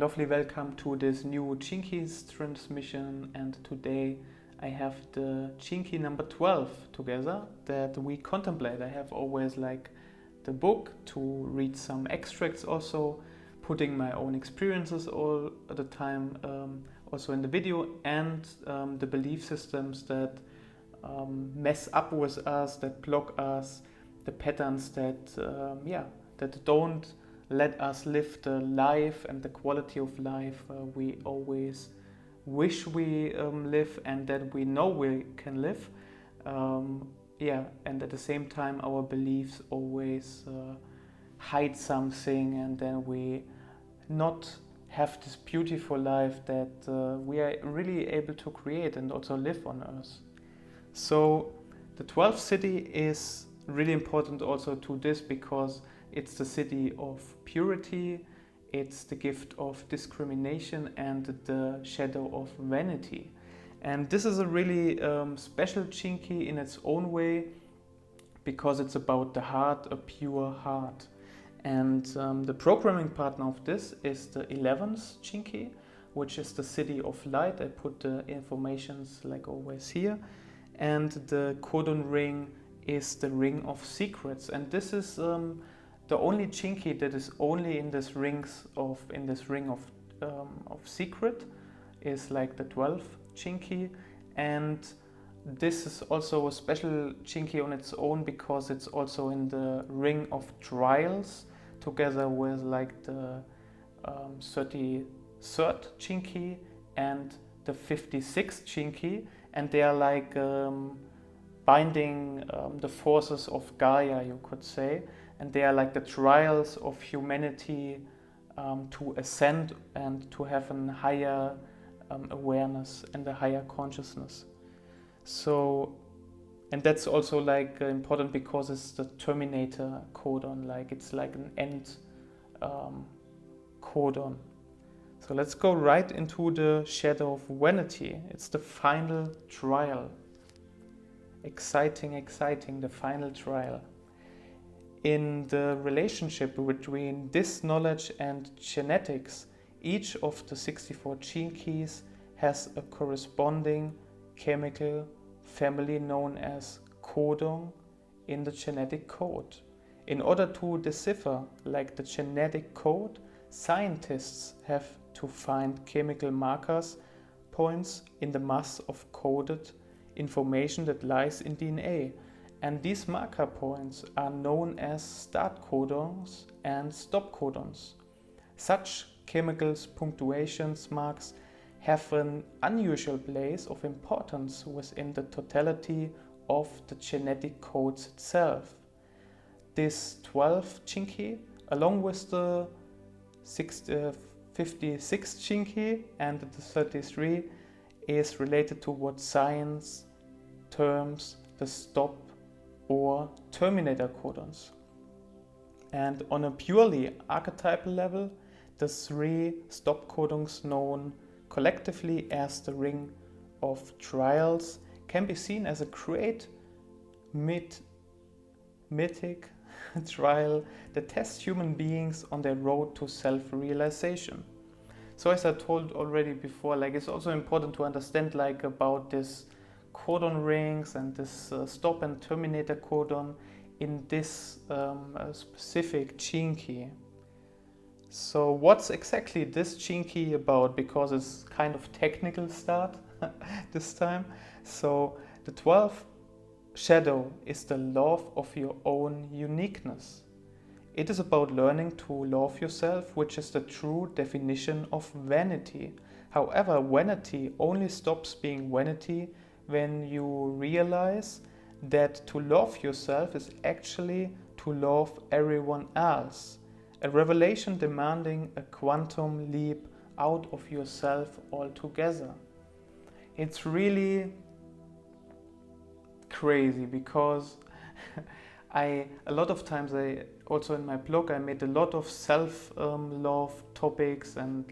Lovely welcome to this new Chinkies transmission, and today I have the Chinky number 12 together that we contemplate. I have always the book to read some extracts, also putting my own experiences all the time also in the video, and the belief systems that mess up with us, that block us, the patterns that don't let us live the life and the quality of life we always wish we live and that we know we can live. And at the same time our beliefs always hide something, and then we not have this beautiful life that we are really able to create and also live on earth. So the 12th city is really important also to this, because it's the city of purity, it's the gift of discrimination and the shadow of vanity. And this is a really special Chinky in its own way, because it's about the heart, a pure heart. And the programming partner of this is the 11th Chinky, which is the city of light. I put the informations like always here. And the Codon ring is the ring of secrets. And this is the only Chinky that is only in this ring of secret, is like the 12th Chinky. And this is also a special Chinky on its own, because it's also in the ring of trials, together with like the 33rd Chinky and the 56th Chinky, and they are like binding the forces of Gaia, you could say. And they are like the trials of humanity to ascend and to have a higher awareness and a higher consciousness. So, and that's also like important, because it's the Terminator codon, like it's like an end codon. So let's go right into the shadow of vanity. It's the final trial. Exciting, the final trial. In the relationship between this knowledge and genetics, each of the 64 gene keys has a corresponding chemical family known as codon in the genetic code. In order to decipher like the genetic code, scientists have to find chemical markers points in the mass of coded information that lies in DNA. And these marker points are known as start codons and stop codons. Such chemical punctuations marks have an unusual place of importance within the totality of the genetic codes itself. This 12th Chinky, along with the 56th Chinky and the 33, is related to what science terms the stop or terminator codons. And on a purely archetypal level, the 3 stop codons, known collectively as the ring of trials, can be seen as a great mythic trial that tests human beings on their road to self-realization. So as I told already before, like it's also important to understand like about this codon rings and this stop and terminator codon in this specific Chinky. So what's exactly this Chinky about? Because it's kind of technical start this time. So the 12th shadow is the love of your own uniqueness. It is about learning to love yourself, which is the true definition of vanity. However, vanity only stops being vanity when you realize that to love yourself is actually to love everyone else. A revelation demanding a quantum leap out of yourself altogether. It's really crazy, because a lot of times also in my blog I made a lot of self-love topics and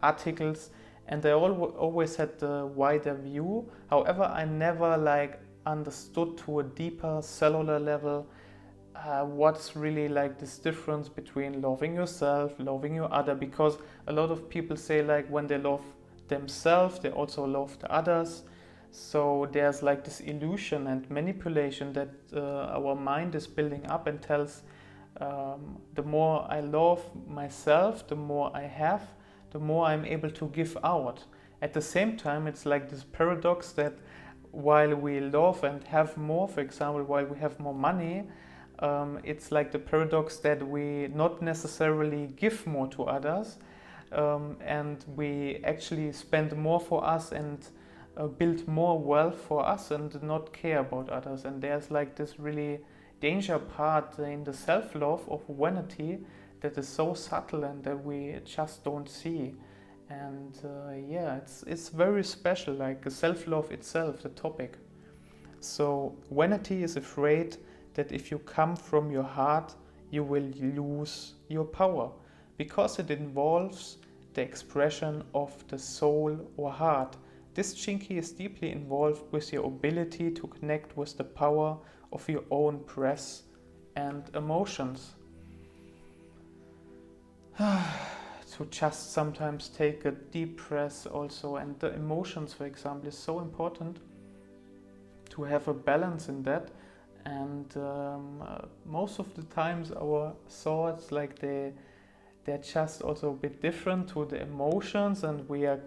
articles, and I always had the wider view. However, I never understood to a deeper cellular level what's really like this difference between loving yourself, loving your other, because a lot of people say like when they love themselves, they also love the others. So there's like this illusion and manipulation that our mind is building up and tells the more I love myself, the more I have, the more I'm able to give out. At the same time, it's like this paradox that while we love and have more, for example, while we have more money, it's like the paradox that we not necessarily give more to others, and we actually spend more for us and build more wealth for us and not care about others. And there's like this really danger part in the self-love of vanity that is so subtle and that we just don't see. And yeah, it's very special, like self-love itself, the topic. So vanity is afraid that if you come from your heart, you will lose your power, because it involves the expression of the soul or heart. This chinky is deeply involved with your ability to connect with the power of your own breath and emotions. To just sometimes take a deep breath also, and the emotions, for example, is so important to have a balance in that. And most of the times our thoughts, like they're just also a bit different to the emotions, and we are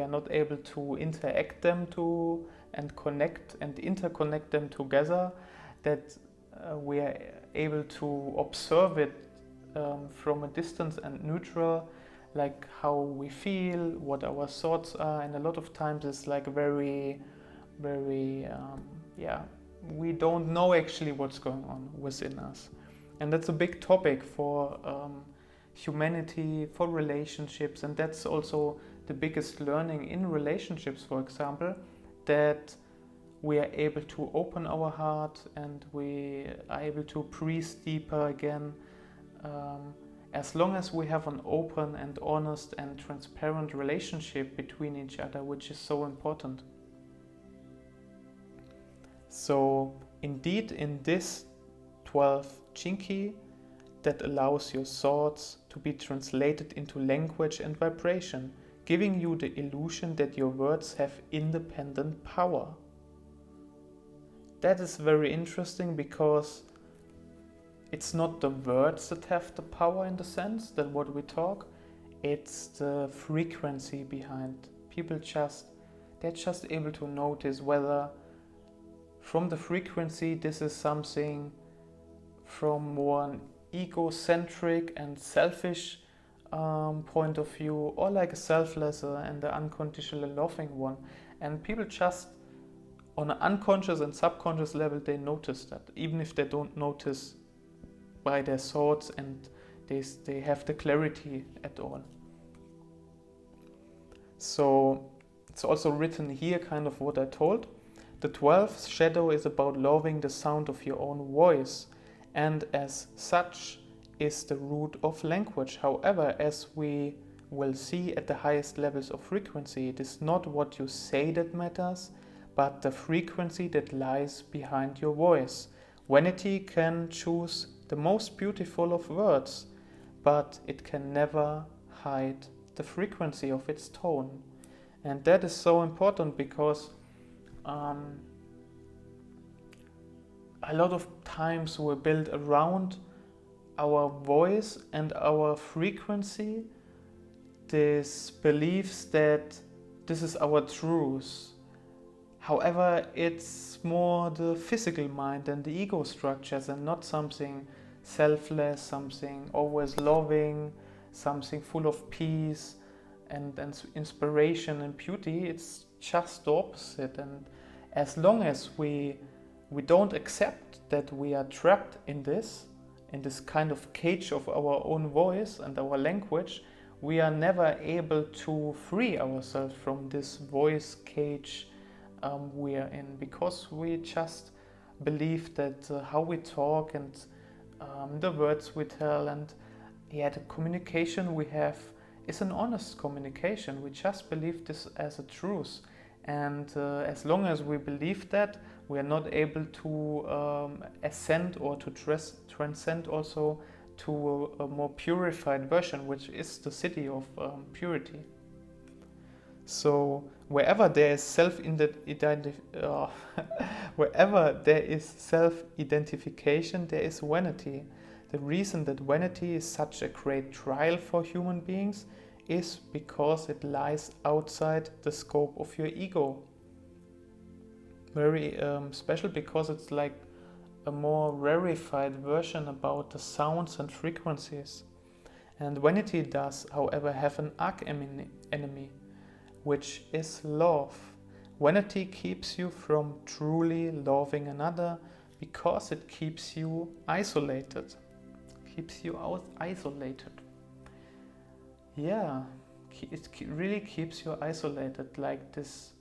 not able to interact them to and connect and interconnect them together, that we are able to observe it from a distance and neutral, like how we feel, what our thoughts are. And a lot of times it's like very we don't know actually what's going on within us. And that's a big topic for humanity, for relationships. And that's also the biggest learning in relationships, for example, that we are able to open our heart and we are able to breathe deeper again, as long as we have an open and honest and transparent relationship between each other, which is so important. So indeed, in this 12th chinky that allows your thoughts to be translated into language and vibration, giving you the illusion that your words have independent power. That is very interesting, because it's not the words that have the power in the sense that what we talk, it's the frequency behind. They're just able to notice whether from the frequency this is something from more an egocentric and selfish point of view, or like a selfless and the unconditional loving one. And people just on an unconscious and subconscious level, they notice that, even if they don't notice by their thoughts and they have the clarity at all. So it's also written here kind of what I told. The 12th shadow is about loving the sound of your own voice, and as such is the root of language. However, as we will see at the highest levels of frequency, it is not what you say that matters, but the frequency that lies behind your voice. Vanity can choose the most beautiful of words, but it can never hide the frequency of its tone. And that is so important, because a lot of times we build around our voice and our frequency this beliefs that this is our truth. However, it's more the physical mind and the ego structures, and not something selfless, something always loving, something full of peace and inspiration and beauty. It's just the opposite. And as long as we don't accept that we are trapped in this kind of cage of our own voice and our language, we are never able to free ourselves from this voice cage we are in, because we just believe that how we talk and the words we tell and the communication we have is an honest communication. We just believe this as a truth, and as long as we believe that, We are not able to ascend or to transcend also to a more purified version, which is the city of purity. So wherever there is wherever there is self-identification, there is vanity. The reason that vanity is such a great trial for human beings is because it lies outside the scope of your ego. Very special, because it's like a more rarefied version about the sounds and frequencies. And vanity does, however, have an arch-enemy, which is love. Vanity keeps you from truly loving another because it keeps you isolated. Yeah, it really keeps you isolated, like this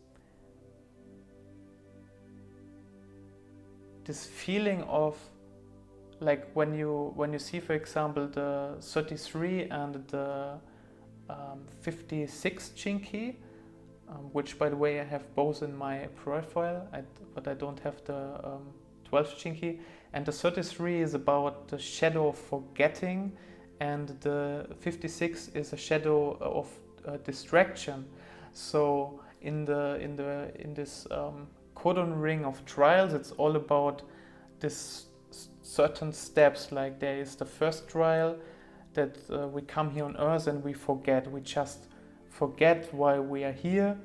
feeling of, like when you see, for example, the 33 and the 56 chinky, which, by the way, I have both in my profile, but I don't have the 12 chinky. And the 33 is about the shadow of forgetting, and the 56 is a shadow of distraction. So in this Codon ring of trials, it's all about this certain steps. Like there is the first trial that we come here on earth and we forget. We just forget why we are here,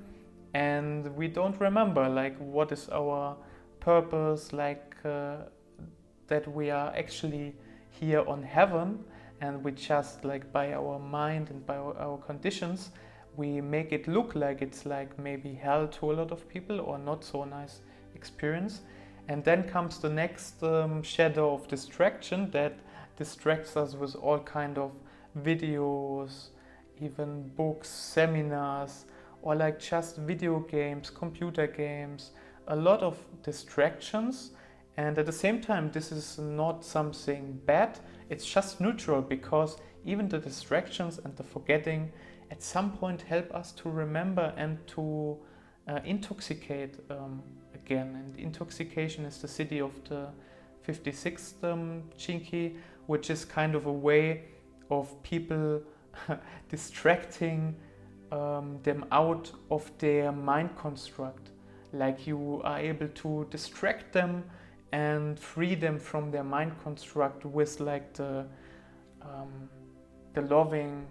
and we don't remember like what is our purpose, like that we are actually here on heaven, and we just, like, by our mind and by our conditions, we make it look like it's like maybe hell to a lot of people, or not so nice experience. And then comes the next shadow of distraction that distracts us with all kind of videos, even books, seminars, or like just video games, computer games, a lot of distractions. And at the same time, this is not something bad, it's just neutral, because even the distractions and the forgetting at some point help us to remember and to intoxicate again. And intoxication is the city of the 56th chinky, which is kind of a way of people distracting them out of their mind construct. Like you are able to distract them and free them from their mind construct with like the loving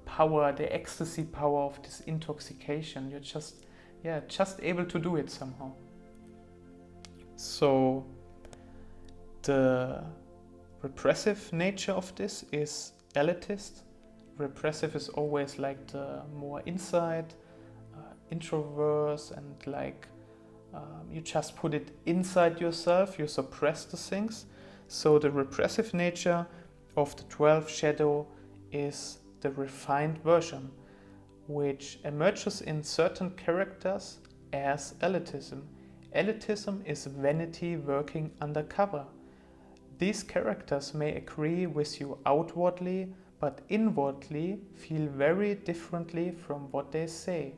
power, the ecstasy power of this intoxication. You're just able to do it somehow. So the repressive nature of this is elitist. Repressive is always like the more inside, introverts, and like you just put it inside yourself, you suppress the things. So the repressive nature of the 12th shadow is the refined version, which emerges in certain characters as elitism. Elitism is vanity working undercover. These characters may agree with you outwardly, but inwardly feel very differently from what they say.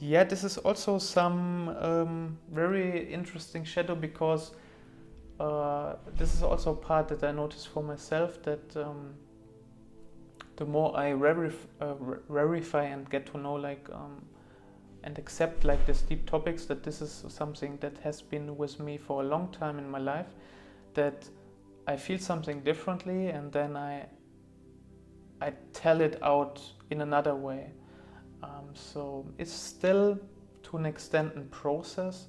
Yeah, this is also some very interesting shadow, because this is also a part that I noticed for myself, that the more I verify and get to know and accept like these deep topics, that this is something that has been with me for a long time in my life, that I feel something differently and then I tell it out in another way. So it's still to an extent in process,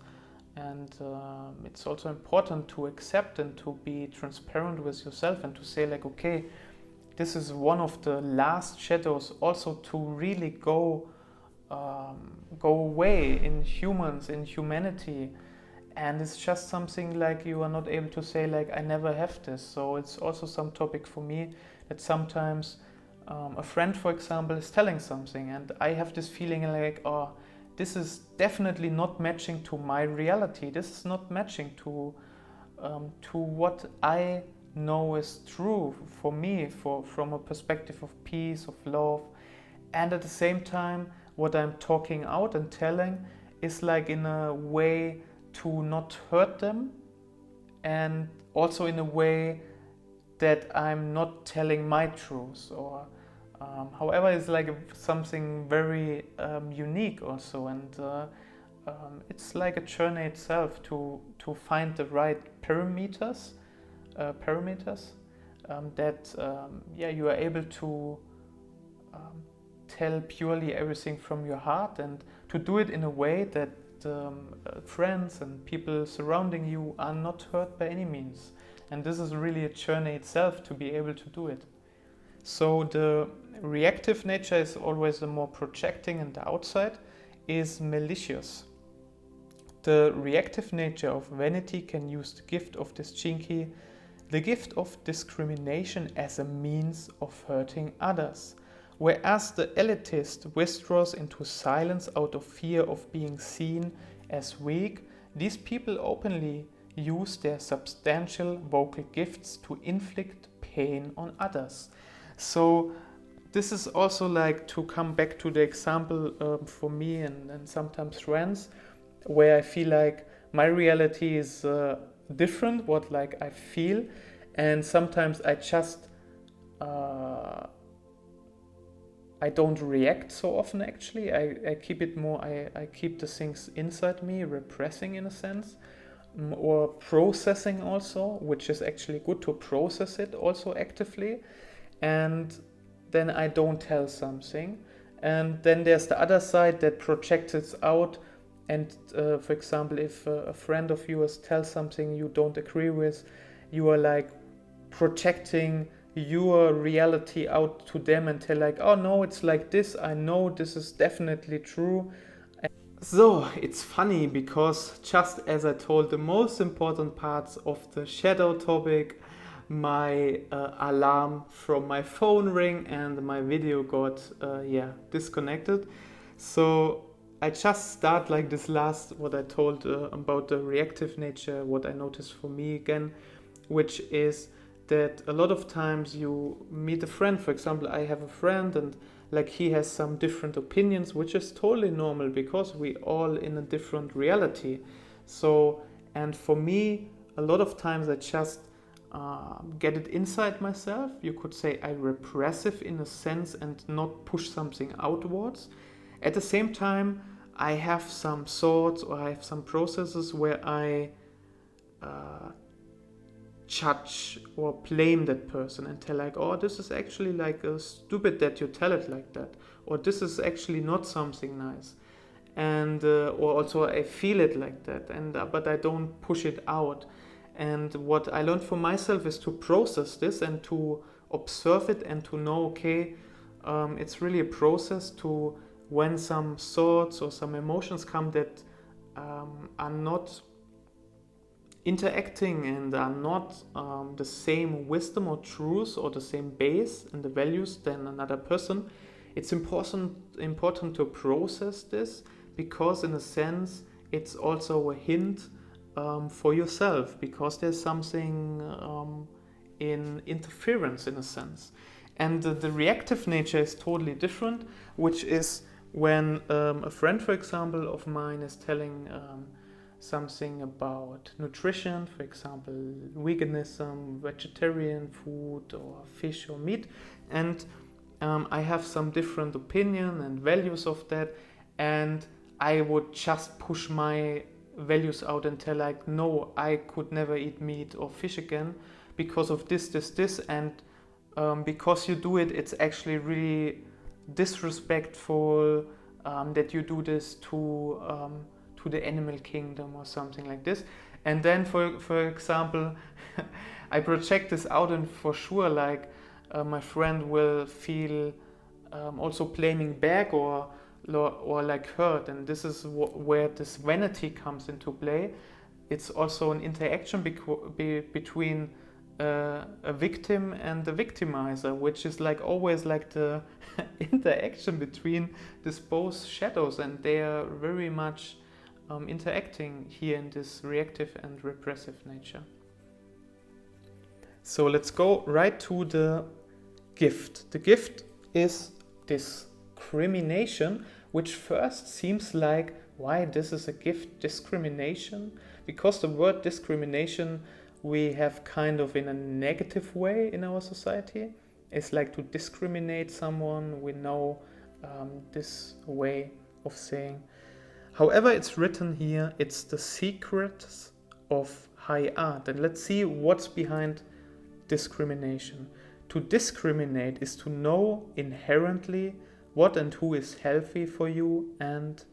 and it's also important to accept and to be transparent with yourself and to say like, okay, this is one of the last shadows also to really go away in humans, in humanity. And it's just something like you are not able to say like, I never have this. So it's also some topic for me that sometimes a friend, for example, is telling something and I have this feeling like, oh, this is definitely not matching to my reality. This is not matching to what I know is true for me, from a perspective of peace, of love. And at the same time, what I'm talking out and telling is like in a way to not hurt them, and also in a way that I'm not telling my truth, or however, it's like something very unique also, and it's like a journey itself to find the right parameters that yeah, you are able to tell purely everything from your heart, and to do it in a way that friends and people surrounding you are not hurt by any means. And this is really a journey itself to be able to do it. So the reactive nature is always the more projecting, and the outside is malicious. The reactive nature of vanity can use the gift of this gene key, the gift of discrimination, as a means of hurting others. Whereas the elitist withdraws into silence out of fear of being seen as weak, these people openly use their substantial vocal gifts to inflict pain on others. So this is also like, to come back to the example for me and sometimes friends, where I feel like my reality is different, what like I feel, and sometimes I just I don't react so often. Actually, I keep it more, I keep the things inside me, repressing in a sense, or processing also, which is actually good to process it also actively, and then I don't tell something. And then there's the other side that projects it out, and for example, if a friend of yours tells something you don't agree with, you are like projecting your reality out to them and tell like, oh no, it's like this, I know this is definitely true. So it's funny because, just as I told the most important parts of the shadow topic, my alarm from my phone rang and my video got disconnected. So I just start like this last, what I told about the reactive nature, what I noticed for me again, which is that a lot of times you meet a friend. For example, I have a friend and like he has some different opinions, which is totally normal because we all in a different reality. So, and for me, a lot of times I just get it inside myself. You could say I repress it in a sense and not push something outwards. At the same time, I have some thoughts or I have some processes where I judge or blame that person and tell like, oh, this is actually like stupid that you tell it like that, or this is actually not something nice, and or also I feel it like that, and but I don't push it out. And what I learned for myself is to process this and to observe it and to know, okay, it's really a process to, when some thoughts or some emotions come that are not interacting and are not the same wisdom or truth or the same base and the values than another person, it's important to process this, because in a sense it's also a hint for yourself, because there's something in interference in a sense. And the reactive nature is totally different, which is when a friend, for example, of mine is telling something about nutrition, for example, veganism, vegetarian food, or fish or meat, and I have some different opinion and values of that, and I would just push my values out and tell like, no, I could never eat meat or fish again because of this, and because you do it, it's actually really disrespectful that you do this to the animal kingdom or something like this. And then for example I project this out, and for sure like my friend will feel also blaming back or like hurt, and this is where this vanity comes into play. It's also an interaction between a victim and the victimizer, which is like always like the interaction between these both shadows, and they are very much interacting here in this reactive and repressive nature. So let's go right to the gift. The gift is discrimination, which first seems like why this is a gift, discrimination. Because the word discrimination we have kind of in a negative way in our society. It's like to discriminate someone. We know this way of saying. However, it's written here, it's the secrets of high art. And let's see what's behind discrimination. To discriminate is to know inherently what and who is healthy for you and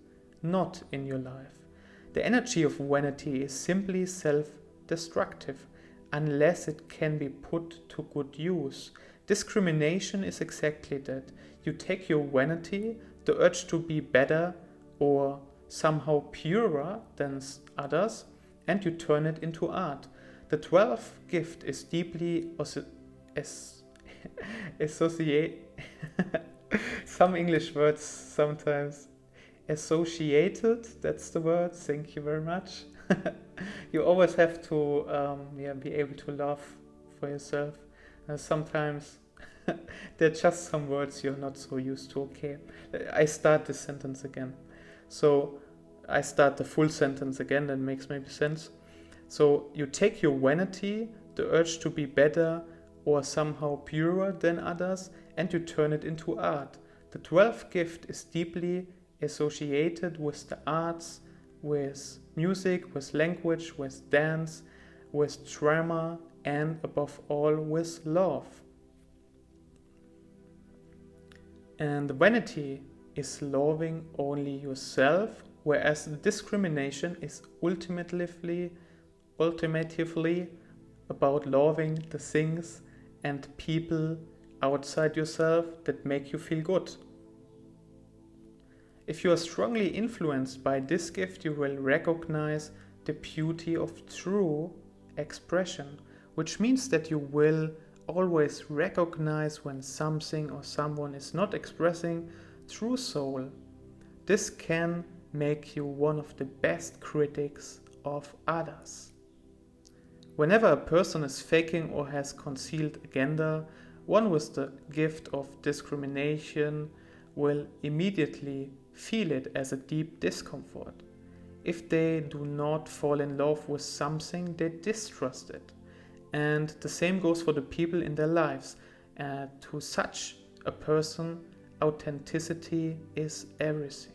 not in your life. The energy of vanity is simply self-destructive unless it can be put to good use. Discrimination is exactly that. You take your vanity, the urge to be better or somehow purer than others, and you turn it into art. The 12th gift is deeply associated. Some English words sometimes. Associated, that's the word. Thank you very much. You always have to be able to laugh for yourself. Sometimes there are just some words you're not so used to. Okay, I start this sentence again. So I start the full sentence again, that makes maybe sense. So you take your vanity, the urge to be better or somehow purer than others, and you turn it into art. The 12th gift is deeply associated with the arts, with music, with language, with dance, with drama, and above all with love. And vanity is loving only yourself, whereas discrimination is ultimately about loving the things and people outside yourself that make you feel good. If you are strongly influenced by this gift, you will recognize the beauty of true expression, which means that you will always recognize when something or someone is not expressing true soul. This can make you one of the best critics of others. Whenever a person is faking or has concealed agenda, one with the gift of discrimination will immediately feel it as a deep discomfort. If they do not fall in love with something, they distrust it. And the same goes for the people in their lives. To such a person, authenticity is everything.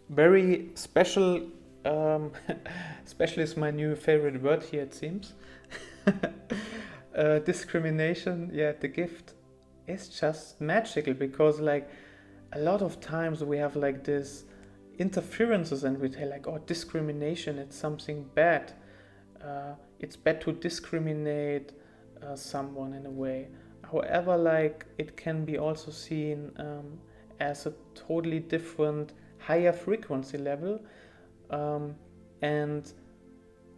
Very special. Special is my new favorite word here, it seems. Discrimination, the gift is just magical, because like a lot of times we have like this interferences and we tell like, oh, discrimination, it's something bad. It's bad to discriminate someone in a way. However, like it can be also seen as a totally different higher frequency level, and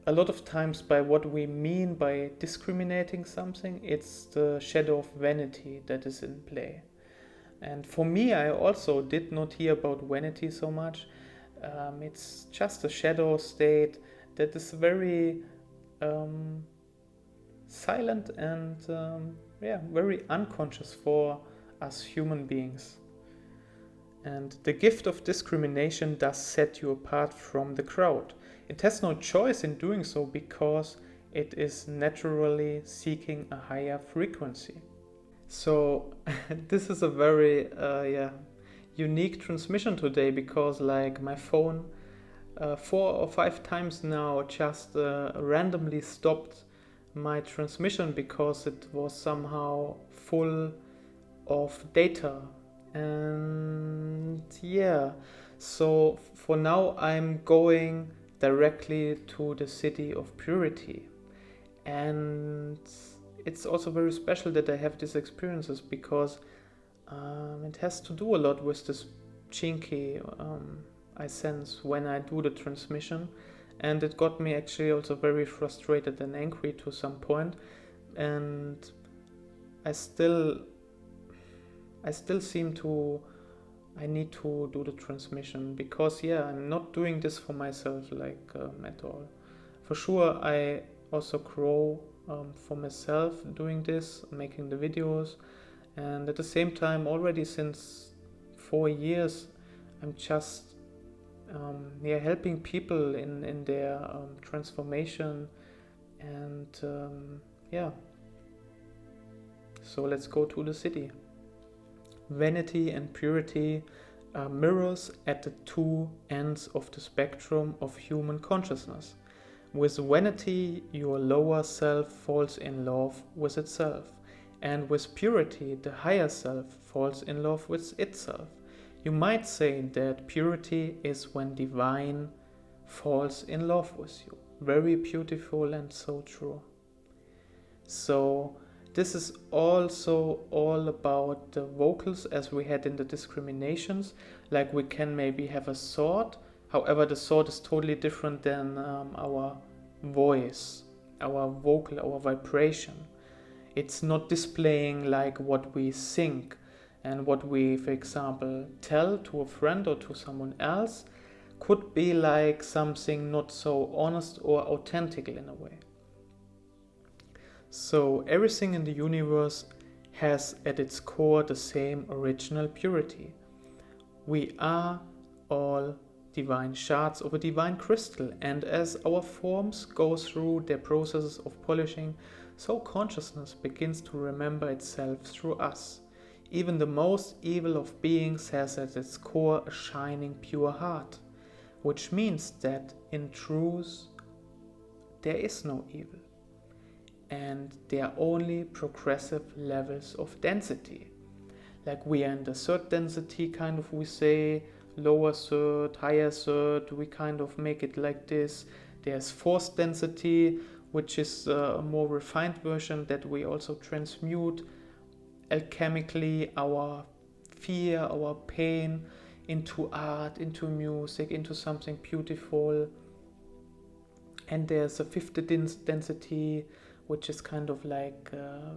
a lot of times by what we mean by discriminating something, it's the shadow of vanity that is in play. And for me, I also did not hear about vanity so much. It's just a shadow state that is very silent and very unconscious for us human beings. And the gift of discrimination does set you apart from the crowd. It has no choice in doing so because it is naturally seeking a higher frequency. So this is a very unique transmission today, because like my phone 4 or 5 times now just randomly stopped my transmission because it was somehow full of data. And so for now I'm going directly to the city of purity, and it's also very special that I have these experiences, because it has to do a lot with this chinky I sense when I do the transmission, and it got me actually also very frustrated and angry to some point, and I still seem to I need to do the transmission, because I'm not doing this for myself at all. For sure I also grow for myself doing this, making the videos, and at the same time already since 4 years, I'm just helping people in their transformation. And so let's go to the city. Vanity and purity are mirrors at the two ends of the spectrum of human consciousness. With vanity, your lower self falls in love with itself, and with purity, the higher self falls in love with itself. You might say that purity is when divine falls in love with you. Very beautiful and so true. So this is also all about the vocals as we had in the discriminations. Like we can maybe have a sword, however the sword is totally different than our voice, our vocal, our vibration. It's not displaying like what we think and what we, for example, tell to a friend or to someone else could be like something not so honest or authentic in a way. So everything in the universe has at its core the same original purity. We are all divine shards of a divine crystal, and as our forms go through their processes of polishing, so consciousness begins to remember itself through us. Even the most evil of beings has at its core a shining pure heart, which means that in truth there is no evil. And they are only progressive levels of density. Like we are in the third density, kind of, we say lower third, higher third, we kind of make it like this. There's fourth density, which is a more refined version that we also transmute alchemically our fear, our pain into art, into music, into something beautiful. And there's a fifth density, which is kind of like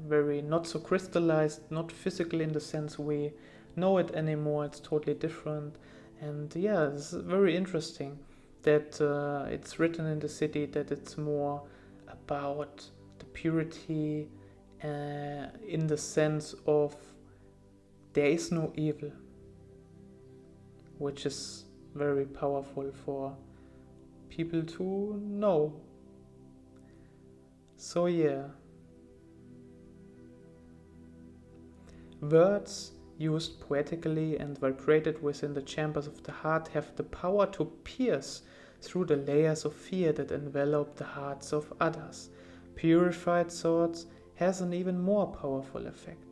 very not so crystallized, not physical in the sense we know it anymore. It's totally different. And yeah, it's very interesting that it's written in the city that it's more about the purity in the sense of there is no evil, which is very powerful for people to know. So yeah, words used poetically and vibrated within the chambers of the heart have the power to pierce through the layers of fear that envelop the hearts of others. Purified thoughts has an even more powerful effect.